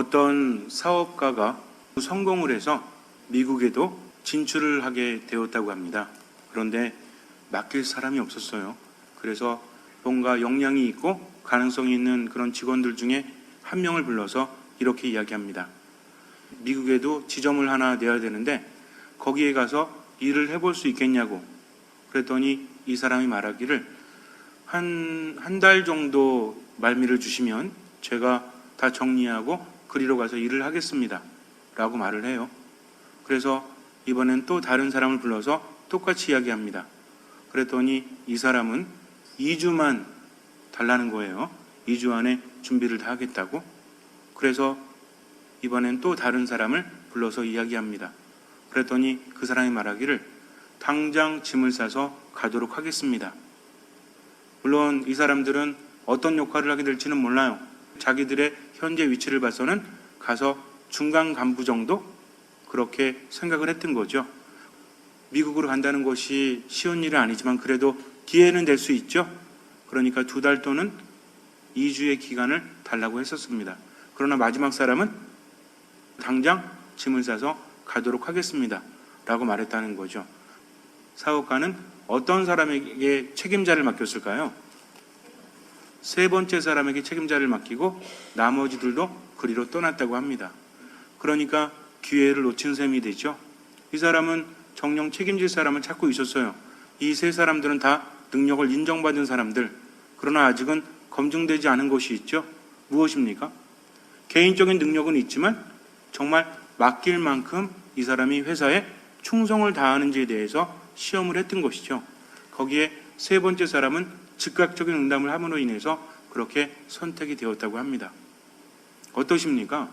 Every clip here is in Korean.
어떤 사업가가 성공을 해서 미국에도 진출을 하게 되었다고 합니다. 그런데 맡길 사람이 없었어요. 그래서 뭔가 역량이 있고 가능성이 있는 그런 직원들 중에 한 명을 불러서 이렇게 이야기합니다. 미국에도 지점을 하나 내야 되는데 거기에 가서 일을 해볼 수 있겠냐고. 그랬더니 이 사람이 말하기를 한 달 정도 말미를 주시면 제가 다 정리하고 그리로 가서 일을 하겠습니다 라고 말을 해요. 그래서 이번엔 또 다른 사람을 불러서 똑같이 이야기합니다. 그랬더니 이 사람은 2주만 달라는 거예요. 2주 안에 준비를 다 하겠다고. 그래서 이번엔 또 다른 사람을 불러서 이야기합니다. 그랬더니 그 사람이 말하기를 당장 짐을 싸서 가도록 하겠습니다. 물론 이 사람들은 어떤 역할을 하게 될지는 몰라요. 자기들의 현재 위치를 봐서는 가서 중간 간부 정도? 그렇게 생각을 했던 거죠. 미국으로 간다는 것이 쉬운 일은 아니지만 그래도 기회는 될 수 있죠. 그러니까 2달 또는 2주의 기간을 달라고 했었습니다. 그러나 마지막 사람은 당장 짐을 싸서 가도록 하겠습니다 라고 말했다는 거죠. 사업가는 어떤 사람에게 책임자를 맡겼을까요? 세 번째 사람에게 책임자를 맡기고 나머지들도 그리로 떠났다고 합니다. 그러니까 기회를 놓친 셈이 되죠. 이 사람은 정녕 책임질 사람을 찾고 있었어요. 이 세 사람들은 다 능력을 인정받은 사람들. 그러나 아직은 검증되지 않은 것이 있죠. 무엇입니까? 개인적인 능력은 있지만 정말 맡길 만큼 이 사람이 회사에 충성을 다하는지에 대해서 시험을 했던 것이죠. 거기에 세 번째 사람은 즉각적인 응답을 함으로 인해서 그렇게 선택이 되었다고 합니다. 어떠십니까?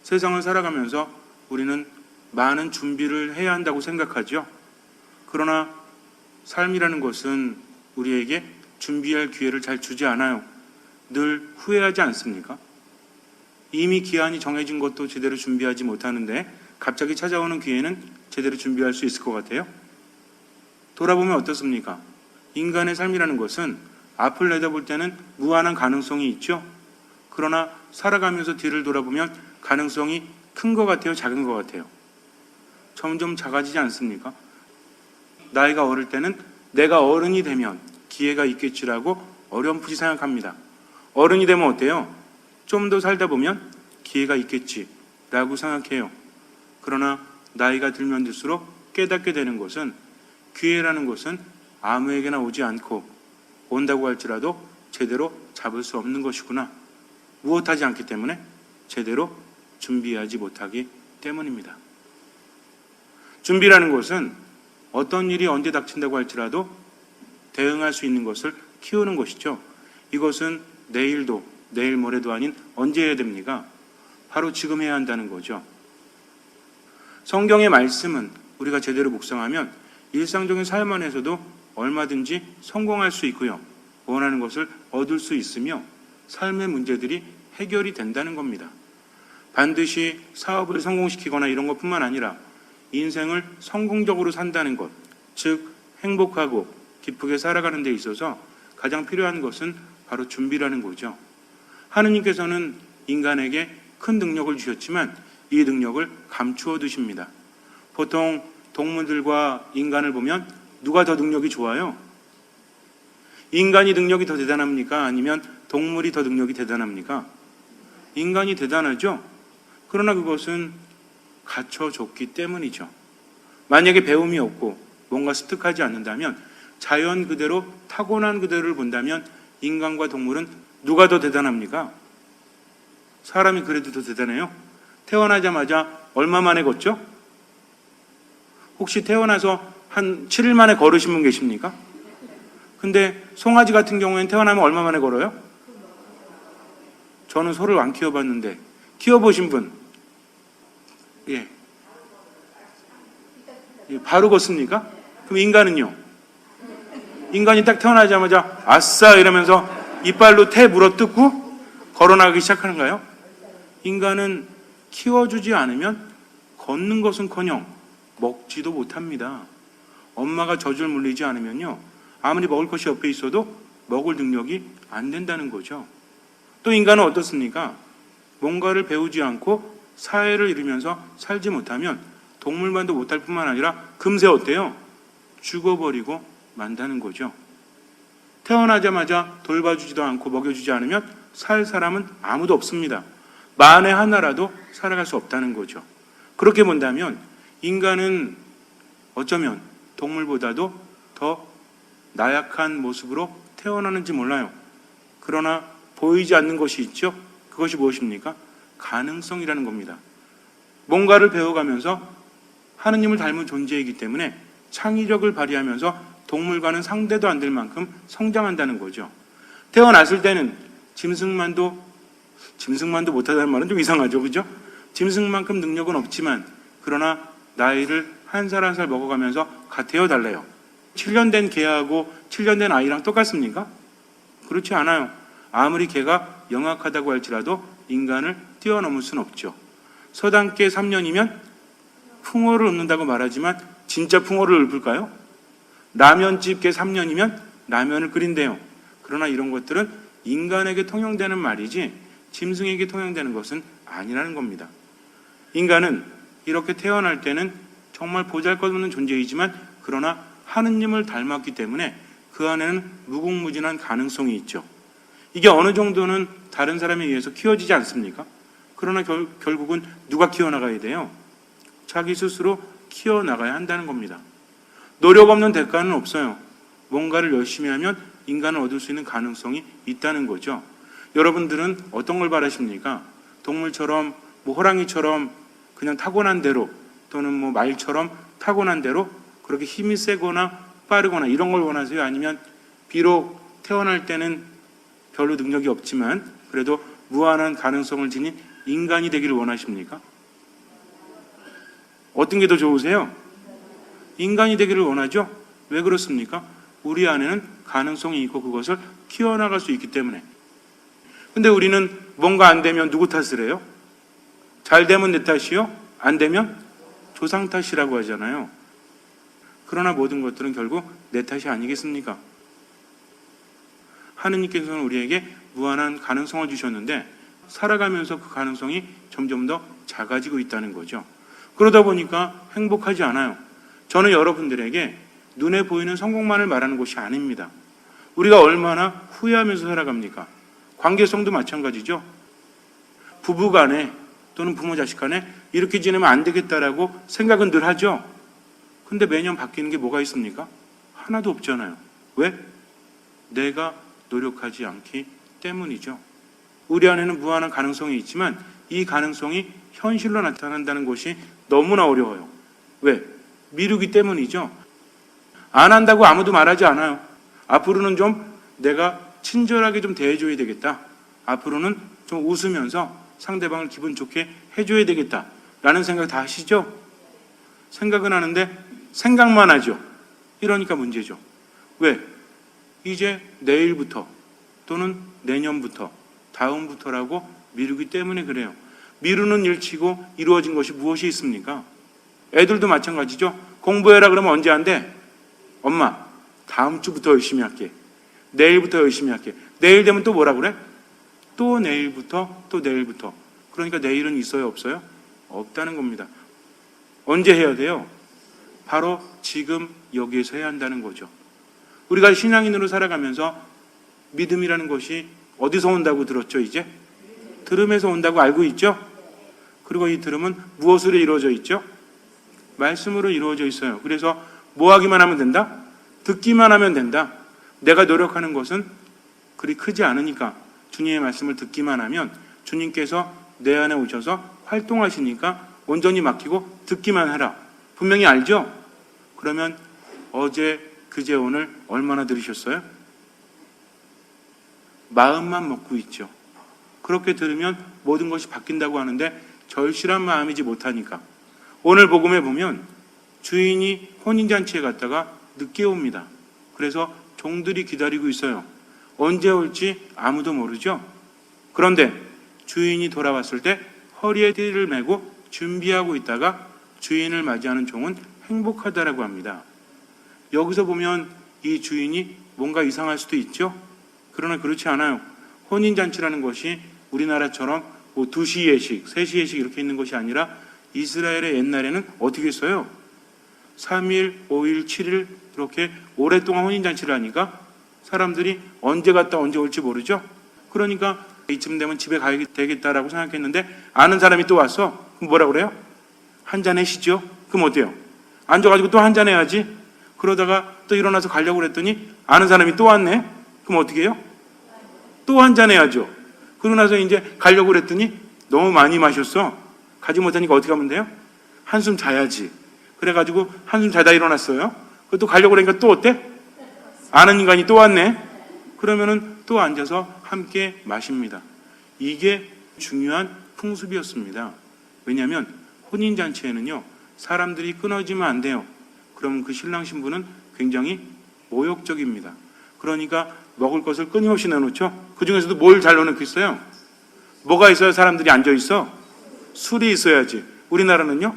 세상을 살아가면서 우리는 많은 준비를 해야 한다고 생각하죠. 그러나 삶이라는 것은 우리에게 준비할 기회를 잘 주지 않아요. 늘 후회하지 않습니까? 이미 기한이 정해진 것도 제대로 준비하지 못하는데 갑자기 찾아오는 기회는 제대로 준비할 수 있을 것 같아요? 돌아보면 어떻습니까? 인간의 삶이라는 것은 앞을 내다볼 때는 무한한 가능성이 있죠. 그러나 살아가면서 뒤를 돌아보면 가능성이 큰 것 같아요? 작은 것 같아요? 점점 작아지지 않습니까? 나이가 어릴 때는 내가 어른이 되면 기회가 있겠지라고 어렴풋이 생각합니다. 어른이 되면 어때요? 좀 더 살다 보면 기회가 있겠지라고 생각해요. 그러나 나이가 들면 들수록 깨닫게 되는 것은 기회라는 것은 아무에게나 오지 않고 온다고 할지라도 제대로 잡을 수 없는 것이구나. 무엇하지 않기 때문에 제대로 준비하지 못하기 때문입니다. 준비라는 것은 어떤 일이 언제 닥친다고 할지라도 대응할 수 있는 것을 키우는 것이죠. 이것은 내일도 내일 모레도 아닌 언제 해야 됩니까? 바로 지금 해야 한다는 거죠. 성경의 말씀은 우리가 제대로 묵상하면 일상적인 삶 안에서도 얼마든지 성공할 수 있고요. 원하는 것을 얻을 수 있으며 삶의 문제들이 해결이 된다는 겁니다. 반드시 사업을 성공시키거나 이런 것뿐만 아니라 인생을 성공적으로 산다는 것, 즉 행복하고 기쁘게 살아가는 데 있어서 가장 필요한 것은 바로 준비라는 거죠. 하느님께서는 인간에게 큰 능력을 주셨지만 이 능력을 감추어 두십니다. 보통 동물들과 인간을 보면 누가 더 능력이 좋아요? 인간이 능력이 더 대단합니까? 아니면 동물이 더 능력이 대단합니까? 인간이 대단하죠? 그러나 그것은 갖춰졌기 때문이죠. 만약에 배움이 없고 뭔가 습득하지 않는다면 자연 그대로 타고난 그대로를 본다면 인간과 동물은 누가 더 대단합니까? 사람이 그래도 더 대단해요. 태어나자마자 얼마 만에 걷죠? 혹시 태어나서 한 7일 만에 걸으신 분 계십니까? 근데 송아지 같은 경우에는 태어나면 얼마 만에 걸어요? 저는 소를 안 키워봤는데 키워보신 분? 예, 바로 걷습니까? 그럼 인간은요? 인간이 딱 태어나자마자 아싸 이러면서 이빨로 태 물어뜯고 걸어나가기 시작하는가요? 인간은 키워주지 않으면 걷는 것은커녕 먹지도 못합니다. 엄마가 젖을 물리지 않으면요, 아무리 먹을 것이 옆에 있어도 먹을 능력이 안 된다는 거죠. 또 인간은 어떻습니까? 뭔가를 배우지 않고 사회를 이루면서 살지 못하면 동물만도 못할 뿐만 아니라 금세 어때요? 죽어버리고 만다는 거죠. 태어나자마자 돌봐주지도 않고 먹여주지 않으면 살 사람은 아무도 없습니다. 만에 하나라도 살아갈 수 없다는 거죠. 그렇게 본다면 인간은 어쩌면 동물보다도 더 나약한 모습으로 태어나는지 몰라요. 그러나 보이지 않는 것이 있죠. 그것이 무엇입니까? 가능성이라는 겁니다. 뭔가를 배워가면서 하느님을 닮은 존재이기 때문에 창의력을 발휘하면서 동물과는 상대도 안 될 만큼 성장한다는 거죠. 태어났을 때는 짐승만도 못하다는 말은 좀 이상하죠. 그죠? 짐승만큼 능력은 없지만 그러나 나이를 한 살 한 살 먹어가면서 같아요, 달라요? 7년 된 개하고 7년 된 아이랑 똑같습니까? 그렇지 않아요. 아무리 개가 영악하다고 할지라도 인간을 뛰어넘을 수는 없죠. 서당계 3년이면 풍어를 읊는다고 말하지만 진짜 풍어를 읊을까요? 라면집계 3년이면 라면을 끓인대요. 그러나 이런 것들은 인간에게 통용되는 말이지 짐승에게 통용되는 것은 아니라는 겁니다. 인간은 이렇게 태어날 때는 정말 보잘것없는 존재이지만 그러나 하느님을 닮았기 때문에 그 안에는 무궁무진한 가능성이 있죠. 이게 어느 정도는 다른 사람에 의해서 키워지지 않습니까? 그러나 결국은 누가 키워나가야 돼요? 자기 스스로 키워나가야 한다는 겁니다. 노력 없는 대가는 없어요. 뭔가를 열심히 하면 인간을 얻을 수 있는 가능성이 있다는 거죠. 여러분들은 어떤 걸 바라십니까? 동물처럼, 호랑이처럼 그냥 타고난 대로 또는 말처럼 타고난 대로 그렇게 힘이 세거나 빠르거나 이런 걸 원하세요? 아니면 비록 태어날 때는 별로 능력이 없지만 그래도 무한한 가능성을 지닌 인간이 되기를 원하십니까? 어떤 게 더 좋으세요? 인간이 되기를 원하죠? 왜 그렇습니까? 우리 안에는 가능성이 있고 그것을 키워나갈 수 있기 때문에. 근데 우리는 뭔가 안 되면 누구 탓을 해요? 잘 되면 내 탓이요? 안 되면 조상 탓이라고 하잖아요. 그러나 모든 것들은 결국 내 탓이 아니겠습니까? 하느님께서는 우리에게 무한한 가능성을 주셨는데 살아가면서 그 가능성이 점점 더 작아지고 있다는 거죠. 그러다 보니까 행복하지 않아요. 저는 여러분들에게 눈에 보이는 성공만을 말하는 것이 아닙니다. 우리가 얼마나 후회하면서 살아갑니까? 관계성도 마찬가지죠. 부부 간에 또는 부모 자식 간에 이렇게 지내면 안 되겠다라고 생각은 늘 하죠. 근데 매년 바뀌는 게 뭐가 있습니까? 하나도 없잖아요. 왜? 내가 노력하지 않기 때문이죠. 우리 안에는 무한한 가능성이 있지만 이 가능성이 현실로 나타난다는 것이 너무나 어려워요. 왜? 미루기 때문이죠. 안 한다고 아무도 말하지 않아요. 앞으로는 좀 내가 친절하게 좀 대해줘야 되겠다. 앞으로는 좀 웃으면서 상대방을 기분 좋게 해줘야 되겠다. 라는 생각 다 하시죠? 생각은 하는데 생각만 하죠. 이러니까 문제죠. 왜? 이제 내일부터 또는 내년부터 다음부터라고 미루기 때문에 그래요. 미루는 일치고 이루어진 것이 무엇이 있습니까? 애들도 마찬가지죠. 공부해라 그러면 언제 한대? 엄마, 다음 주부터 열심히 할게. 내일부터 열심히 할게. 내일 되면 또 뭐라 그래? 또 내일부터, 또 내일부터. 그러니까 내일은 있어요, 없어요? 없다는 겁니다. 언제 해야 돼요? 바로 지금 여기에서 해야 한다는 거죠. 우리가 신앙인으로 살아가면서 믿음이라는 것이 어디서 온다고 들었죠, 이제? 들음에서 온다고 알고 있죠? 그리고 이 들음은 무엇으로 이루어져 있죠? 말씀으로 이루어져 있어요. 그래서 뭐 하기만 하면 된다? 듣기만 하면 된다. 내가 노력하는 것은 그리 크지 않으니까 주님의 말씀을 듣기만 하면 주님께서 내 안에 오셔서 활동하시니까 온전히 맡기고 듣기만 하라. 분명히 알죠? 그러면 어제, 그제, 오늘 얼마나 들으셨어요? 마음만 먹고 있죠. 그렇게 들으면 모든 것이 바뀐다고 하는데 절실한 마음이지 못하니까. 오늘 복음에 보면 주인이 혼인잔치에 갔다가 늦게 옵니다. 그래서 종들이 기다리고 있어요. 언제 올지 아무도 모르죠. 그런데 주인이 돌아왔을 때 허리에 띠를 메고 준비하고 있다가 주인을 맞이하는 종은 행복하다라고 합니다. 여기서 보면 이 주인이 뭔가 이상할 수도 있죠. 그러나 그렇지 않아요. 혼인잔치라는 것이 우리나라처럼 뭐 2시 예식, 3시 예식 이렇게 있는 것이 아니라 이스라엘의 옛날에는 어떻게 했어요? 3일, 5일, 7일 이렇게 오랫동안 혼인잔치를 하니까 사람들이 언제 갔다 언제 올지 모르죠. 그러니까 이쯤 되면 집에 가야 되겠다라고 생각했는데 아는 사람이 또 왔어. 그럼 뭐라 그래요? 한잔 하시죠. 그럼 어때요? 앉아가지고 또 한잔 해야지. 그러다가 또 일어나서 가려고 그랬더니 아는 사람이 또 왔네. 그럼 어떻게 해요? 또 한잔 해야죠. 그러고 나서 이제 가려고 그랬더니 너무 많이 마셨어. 가지 못하니까 어떻게 하면 돼요? 한숨 자야지. 그래가지고 한숨 자다 일어났어요. 그것도 가려고 그러니까 또 어때? 아는 인간이 또 왔네. 그러면은 또 앉아서 함께 마십니다. 이게 중요한 풍습이었습니다. 왜냐하면 혼인잔치에는요, 사람들이 끊어지면 안 돼요. 그럼 그 신랑 신부는 굉장히 모욕적입니다. 그러니까 먹을 것을 끊임없이 내놓죠. 그 중에서도 뭘 잘 넣어놓겠어요? 뭐가 있어야 사람들이 앉아있어? 술이 있어야지. 우리나라는요,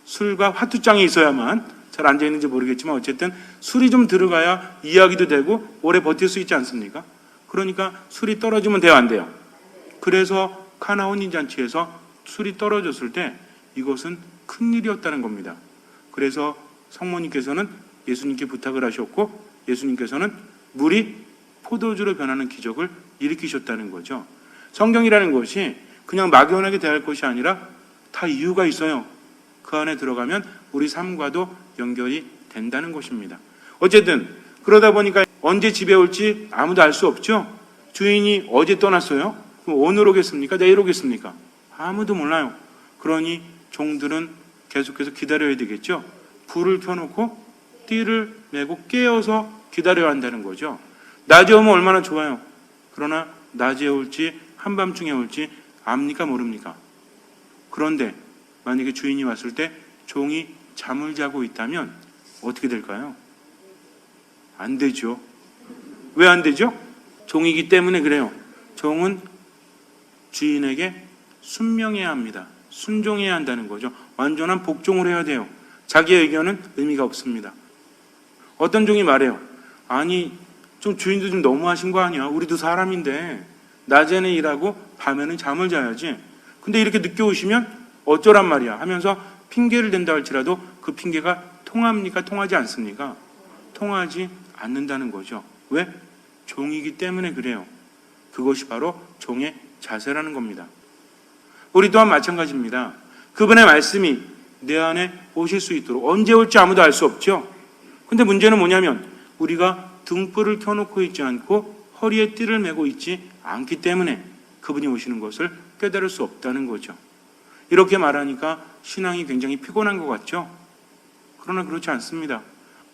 술과 화투장이 있어야만 잘 앉아있는지 모르겠지만 어쨌든 술이 좀 들어가야 이야기도 되고 오래 버틸 수 있지 않습니까? 그러니까 술이 떨어지면 돼요, 안 돼요? 그래서 카나 혼인잔치에서 술이 떨어졌을 때 이것은 큰일이었다는 겁니다. 그래서 성모님께서는 예수님께 부탁을 하셨고 예수님께서는 물이 포도주로 변하는 기적을 일으키셨다는 거죠. 성경이라는 것이 그냥 막연하게 대할 것이 아니라 다 이유가 있어요. 그 안에 들어가면 우리 삶과도 연결이 된다는 것입니다. 어쨌든 그러다 보니까 언제 집에 올지 아무도 알 수 없죠. 주인이 어제 떠났어요. 그럼 오늘 오겠습니까? 내일 오겠습니까? 아무도 몰라요. 그러니 종들은 계속해서 기다려야 되겠죠. 불을 켜놓고 띠를 메고 깨어서 기다려야 한다는 거죠. 낮에 오면 얼마나 좋아요. 그러나 낮에 올지 한밤중에 올지 압니까 모릅니까? 그런데 만약에 주인이 왔을 때 종이 잠을 자고 있다면 어떻게 될까요? 안 되죠. 왜 안 되죠? 종이기 때문에 그래요. 종은 주인에게 순명해야 합니다. 순종해야 한다는 거죠. 완전한 복종을 해야 돼요. 자기의 의견은 의미가 없습니다. 어떤 종이 말해요. 아니, 좀 주인도 좀 너무하신 거 아니야? 우리도 사람인데 낮에는 일하고 밤에는 잠을 자야지. 근데 이렇게 늦게 오시면 어쩌란 말이야 하면서 핑계를 댄다 할지라도 그 핑계가 통합니까? 통하지 않습니까? 통하지 않는다는 거죠. 왜? 종이기 때문에 그래요. 그것이 바로 종의 자세라는 겁니다. 우리 또한 마찬가지입니다. 그분의 말씀이 내 안에 오실 수 있도록 언제 올지 아무도 알 수 없죠. 근데 문제는 뭐냐면 우리가 등불을 켜놓고 있지 않고 허리에 띠를 메고 있지 않기 때문에 그분이 오시는 것을 깨달을 수 없다는 거죠. 이렇게 말하니까 신앙이 굉장히 피곤한 것 같죠? 그러나 그렇지 않습니다.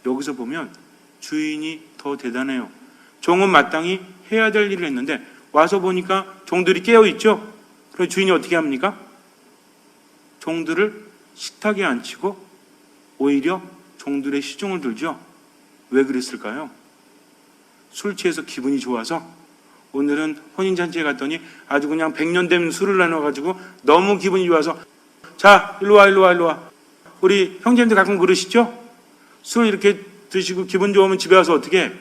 여기서 보면 주인이 더 대단해요. 종은 마땅히 해야 될 일을 했는데 와서 보니까 종들이 깨어있죠? 그래서 주인이 어떻게 합니까? 종들을 식탁에 앉히고 오히려 종들의 시중을 들죠. 왜 그랬을까요? 술 취해서 기분이 좋아서 오늘은 혼인잔치에 갔더니 아주 그냥 100년 된 술을 나눠가지고 너무 기분이 좋아서 자, 일로 와. 우리 형제님들 가끔 그러시죠? 술 이렇게 드시고 기분 좋으면 집에 와서 어떻게 해?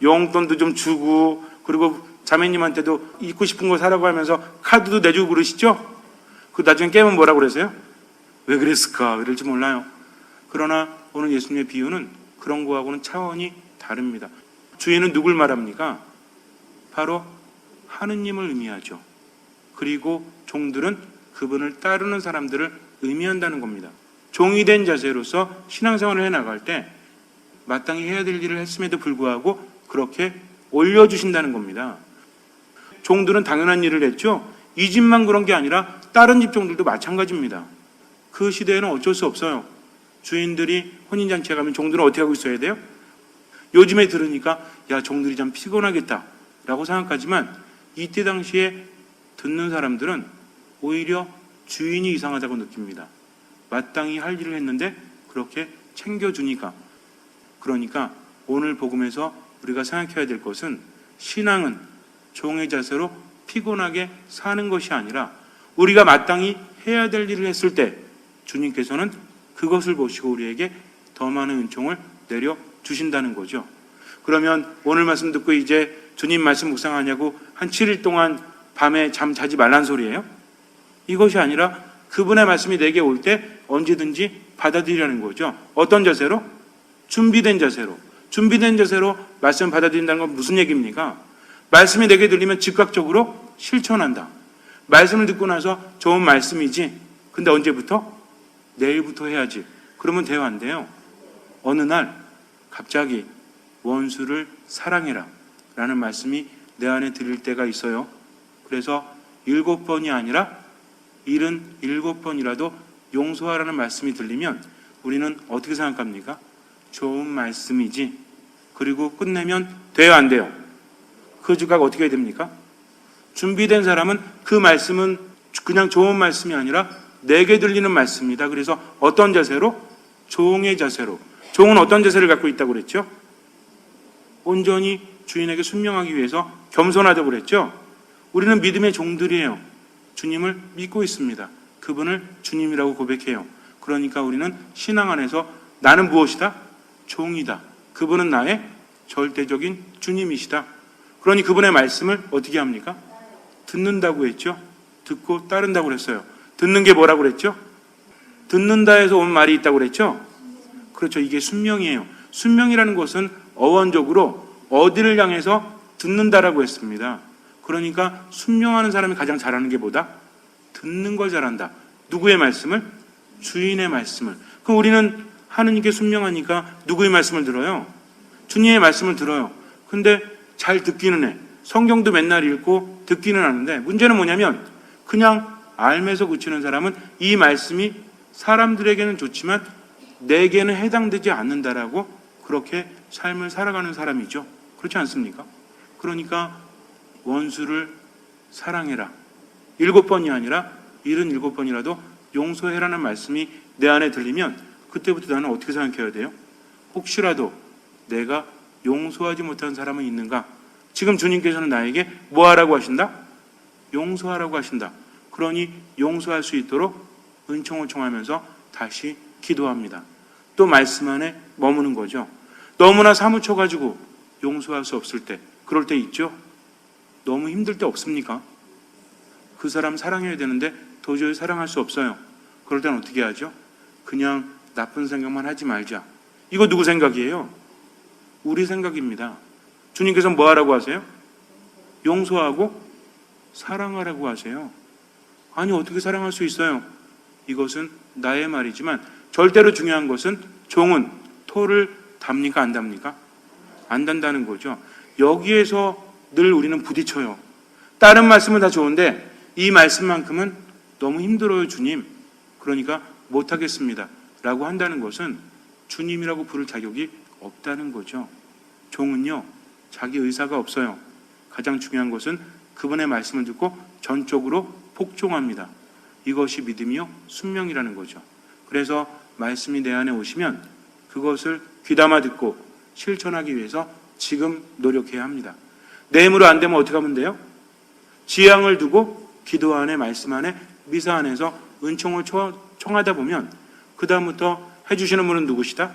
용돈도 좀 주고 그리고 자매님한테도 입고 싶은 거 사라고 하면서 카드도 내주고 그러시죠? 그 나중에 깨면 뭐라고 그러세요? 왜 그랬을까? 이럴지 몰라요. 그러나 오늘 예수님의 비유는 그런 거하고는 차원이 다릅니다. 주인은 누굴 말합니까? 바로 하느님을 의미하죠. 그리고 종들은 그분을 따르는 사람들을 의미한다는 겁니다. 종이 된 자세로서 신앙생활을 해나갈 때 마땅히 해야 될 일을 했음에도 불구하고 그렇게 올려주신다는 겁니다. 종들은 당연한 일을 했죠. 이 집만 그런 게 아니라 다른 집 종들도 마찬가지입니다. 그 시대에는 어쩔 수 없어요. 주인들이 혼인잔치에 가면 종들은 어떻게 하고 있어야 돼요? 요즘에 들으니까 야, 종들이 참 피곤하겠다 라고 생각하지만 이때 당시에 듣는 사람들은 오히려 주인이 이상하다고 느낍니다. 마땅히 할 일을 했는데 그렇게 챙겨주니까. 그러니까 오늘 복음에서 우리가 생각해야 될 것은 신앙은 종의 자세로 피곤하게 사는 것이 아니라 우리가 마땅히 해야 될 일을 했을 때 주님께서는 그것을 보시고 우리에게 더 많은 은총을 내려주신다는 거죠. 그러면 오늘 말씀 듣고 이제 주님 말씀 묵상하냐고 한 7일 동안 밤에 잠 자지 말란 소리예요? 이것이 아니라 그분의 말씀이 내게 올 때 언제든지 받아들이라는 거죠. 어떤 자세로? 준비된 자세로. 준비된 자세로 말씀을 받아들인다는 건 무슨 얘기입니까? 말씀이 내게 들리면 즉각적으로 실천한다. 말씀을 듣고 나서 좋은 말씀이지. 근데 언제부터? 내일부터 해야지. 그러면 돼요, 안 돼요? 어느 날 갑자기 원수를 사랑해라 라는 말씀이 내 안에 들릴 때가 있어요. 그래서 7번이 아니라 77번이라도 용서하라는 말씀이 들리면 우리는 어떻게 생각합니까? 좋은 말씀이지. 그리고 끝내면 돼요, 안 돼요? 그 즉각 어떻게 해야 됩니까? 준비된 사람은 그 말씀은 그냥 좋은 말씀이 아니라 내게 들리는 말씀이다. 그래서 어떤 자세로? 종의 자세로. 종은 어떤 자세를 갖고 있다고 그랬죠? 온전히 주인에게 순명하기 위해서 겸손하다고 그랬죠? 우리는 믿음의 종들이에요. 주님을 믿고 있습니다. 그분을 주님이라고 고백해요. 그러니까 우리는 신앙 안에서 나는 무엇이다? 종이다. 그분은 나의 절대적인 주님이시다. 그러니 그분의 말씀을 어떻게 합니까? 듣는다고 했죠? 듣고 따른다고 그랬어요. 듣는 게 뭐라고 그랬죠? 듣는다에서 온 말이 있다고 그랬죠? 그렇죠. 이게 순명이에요. 순명이라는 것은 어원적으로 어디를 향해서 듣는다라고 했습니다. 그러니까 순명하는 사람이 가장 잘하는 게 뭐다? 듣는 걸 잘한다. 누구의 말씀을? 주인의 말씀을. 그럼 우리는 하느님께 순명하니까 누구의 말씀을 들어요? 주님의 말씀을 들어요. 근데 잘 듣기는 해. 성경도 맨날 읽고 듣기는 하는데 문제는 뭐냐면 그냥 알면서 그치는 사람은 이 말씀이 사람들에게는 좋지만 내게는 해당되지 않는다라고 그렇게 삶을 살아가는 사람이죠. 그렇지 않습니까? 그러니까 원수를 사랑해라. 7번이 아니라 77번이라도 용서해라는 말씀이 내 안에 들리면 그때부터 나는 어떻게 생각해야 돼요? 혹시라도 내가 용서하지 못한 사람은 있는가? 지금 주님께서는 나에게 뭐 하라고 하신다? 용서하라고 하신다. 그러니 용서할 수 있도록 은총을 청하면서 다시 기도합니다. 또 말씀 안에 머무는 거죠. 너무나 사무쳐가지고 용서할 수 없을 때, 그럴 때 있죠? 너무 힘들 때 없습니까? 그 사람 사랑해야 되는데 도저히 사랑할 수 없어요. 그럴 때는 어떻게 하죠? 그냥 나쁜 생각만 하지 말자. 이거 누구 생각이에요? 우리 생각입니다. 주님께서 뭐 하라고 하세요? 용서하고 사랑하라고 하세요. 아니 어떻게 사랑할 수 있어요? 이것은 나의 말이지만 절대로 중요한 것은 종은 토를 답니까 안 답니까? 안 단다는 거죠. 여기에서 늘 우리는 부딪혀요. 다른 말씀은 다 좋은데 이 말씀만큼은 너무 힘들어요 주님. 그러니까 못하겠습니다 라고 한다는 것은 주님이라고 부를 자격이 없다는 거죠. 종은요 자기 의사가 없어요. 가장 중요한 것은 그분의 말씀을 듣고 전적으로 복종합니다. 이것이 믿음이요 순명이라는 거죠. 그래서 말씀이 내 안에 오시면 그것을 귀담아 듣고 실천하기 위해서 지금 노력해야 합니다. 내 힘으로 안 되면 어떻게 하면 돼요? 지향을 두고 기도 안에 말씀 안에 미사 안에서 은총을 청하다 보면 그 다음부터 해주시는 분은 누구시다?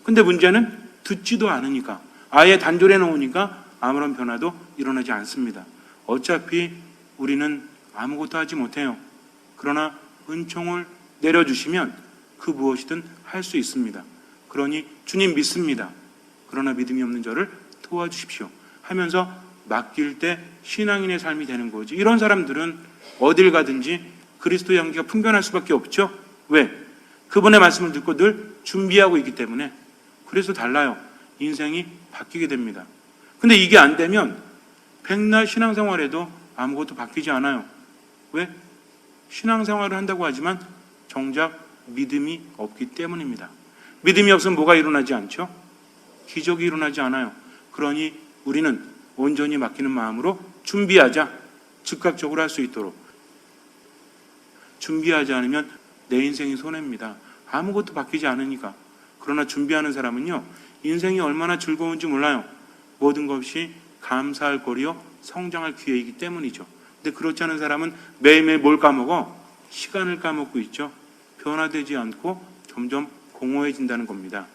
근데 문제는 듣지도 않으니까 아예 단절해 놓으니까 아무런 변화도 일어나지 않습니다. 어차피 우리는 아무것도 하지 못해요. 그러나 은총을 내려주시면 그 무엇이든 할 수 있습니다. 그러니 주님 믿습니다. 그러나 믿음이 없는 저를 도와주십시오 하면서 맡길 때 신앙인의 삶이 되는 거지. 이런 사람들은 어딜 가든지 그리스도의 향기가 풍겨날 수밖에 없죠. 왜? 그분의 말씀을 듣고 늘 준비하고 있기 때문에. 그래서 달라요. 인생이 바뀌게 됩니다. 근데 이게 안 되면 백날 신앙생활에도 아무것도 바뀌지 않아요. 왜? 신앙생활을 한다고 하지만 정작 믿음이 없기 때문입니다. 믿음이 없으면 뭐가 일어나지 않죠? 기적이 일어나지 않아요. 그러니 우리는 온전히 맡기는 마음으로 준비하자. 즉각적으로 할 수 있도록. 준비하지 않으면 내 인생이 손해입니다. 아무것도 바뀌지 않으니까. 그러나 준비하는 사람은요 인생이 얼마나 즐거운지 몰라요. 모든 것이 감사할 거리요 성장할 기회이기 때문이죠. 근데 그렇지 않은 사람은 매일매일 뭘 까먹어? 시간을 까먹고 있죠. 변화되지 않고 점점 공허해진다는 겁니다.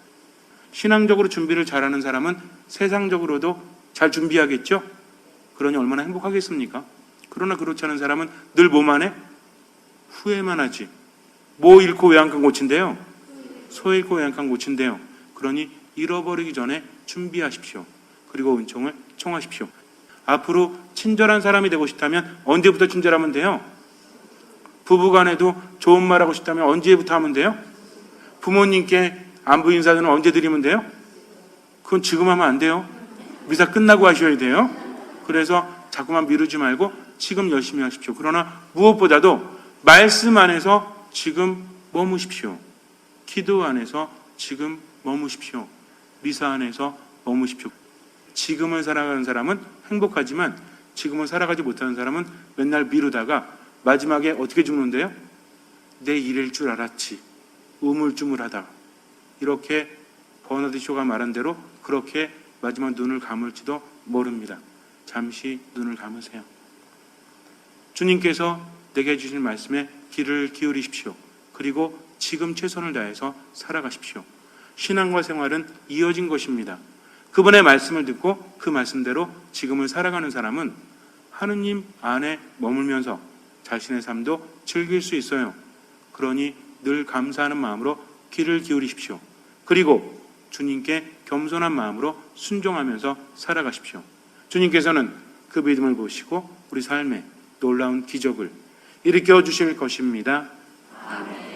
신앙적으로 준비를 잘하는 사람은 세상적으로도 잘 준비하겠죠. 그러니 얼마나 행복하겠습니까? 그러나 그렇지 않은 사람은 늘 뭐만 해? 후회만 하지. 뭐 잃고 외양간 고친대요? 소 잃고 외양간 고친대요. 그러니 잃어버리기 전에 준비하십시오. 그리고 은총을 청하십시오. 앞으로 친절한 사람이 되고 싶다면 언제부터 친절하면 돼요? 부부간에도 좋은 말 하고 싶다면 언제부터 하면 돼요? 부모님께 안부 인사는 언제 드리면 돼요? 그건 지금 하면 안 돼요. 미사 끝나고 하셔야 돼요. 그래서 자꾸만 미루지 말고 지금 열심히 하십시오. 그러나 무엇보다도 말씀 안에서 지금 머무십시오. 기도 안에서 지금 머무십시오. 미사 안에서 머무십시오. 지금을 살아가는 사람은 행복하지만 지금을 살아가지 못하는 사람은 맨날 미루다가 마지막에 어떻게 죽는데요? 내 일일 줄 알았지. 우물쭈물하다. 이렇게 버나드 쇼가 말한 대로 그렇게 마지막 눈을 감을지도 모릅니다. 잠시 눈을 감으세요. 주님께서 내게 주신 말씀에 귀를 기울이십시오. 그리고 지금 최선을 다해서 살아가십시오. 신앙과 생활은 이어진 것입니다. 그분의 말씀을 듣고 그 말씀대로 지금을 살아가는 사람은 하느님 안에 머물면서 자신의 삶도 즐길 수 있어요. 그러니 늘 감사하는 마음으로 귀를 기울이십시오. 그리고 주님께 겸손한 마음으로 순종하면서 살아가십시오. 주님께서는 그 믿음을 보시고 우리 삶에 놀라운 기적을 일으켜 주실 것입니다. 아멘.